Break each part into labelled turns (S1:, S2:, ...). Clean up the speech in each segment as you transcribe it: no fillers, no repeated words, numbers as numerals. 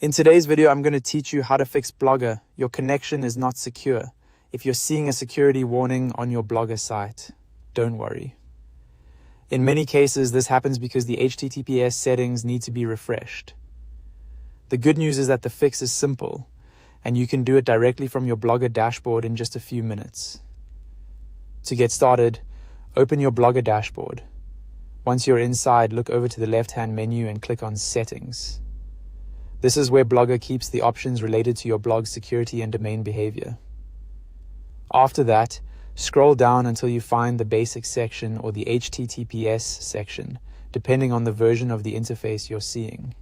S1: In today's video, I'm going to teach you how to fix Blogger. Your connection is not secure. If you're seeing a security warning on your Blogger site, don't worry. In many cases, this happens because the HTTPS settings need to be refreshed. The good news is that the fix is simple, and you can do it directly from your Blogger dashboard in just a few minutes. To get started, open your Blogger dashboard. Once you're inside, look over to the left-hand menu and click on Settings. This is where Blogger keeps the options related to your blog's security and domain behavior. After that, scroll down until you find the Basics section or the HTTPS section, depending on the version of the interface you're seeing.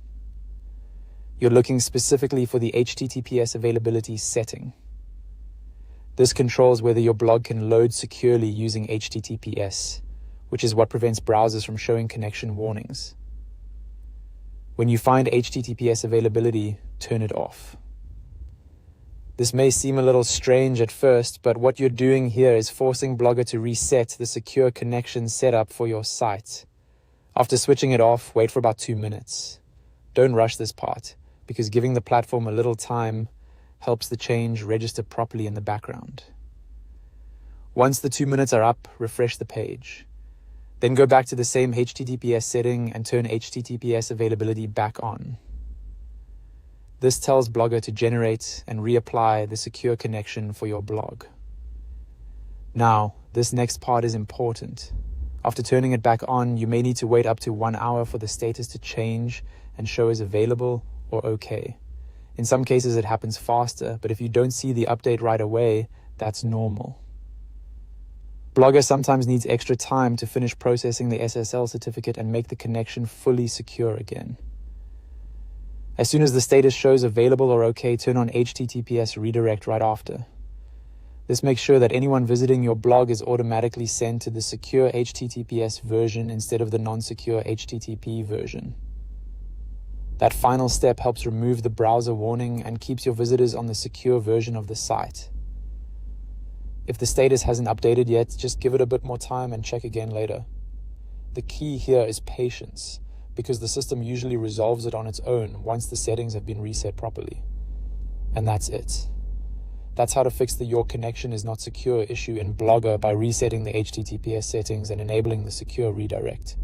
S1: You're looking specifically for the HTTPS availability setting. This controls whether your blog can load securely using HTTPS, which is what prevents browsers from showing connection warnings. When you find HTTPS availability, turn it off. This may seem a little strange at first, but what you're doing here is forcing Blogger to reset the secure connection setup for your site. After switching it off, wait for about 2 minutes. Don't rush this part, because giving the platform a little time helps the change register properly in the background. Once the 2 minutes are up, refresh the page. Then go back to the same HTTPS setting and turn HTTPS availability back on. This tells Blogger to generate and reapply the secure connection for your blog. Now, this next part is important. After turning it back on, you may need to wait up to 1 hour for the status to change and show as available or okay. In some cases, it happens faster, but if you don't see the update right away, that's normal. Blogger sometimes needs extra time to finish processing the SSL certificate and make the connection fully secure again. As soon as the status shows available or okay, turn on HTTPS redirect right after. This makes sure that anyone visiting your blog is automatically sent to the secure HTTPS version instead of the non-secure HTTP version. That final step helps remove the browser warning and keeps your visitors on the secure version of the site. If the status hasn't updated yet, just give it a bit more time and check again later. The key here is patience, because the system usually resolves it on its own once the settings have been reset properly. And that's it. That's how to fix the "your connection is not secure" issue in Blogger by resetting the HTTPS settings and enabling the secure redirect.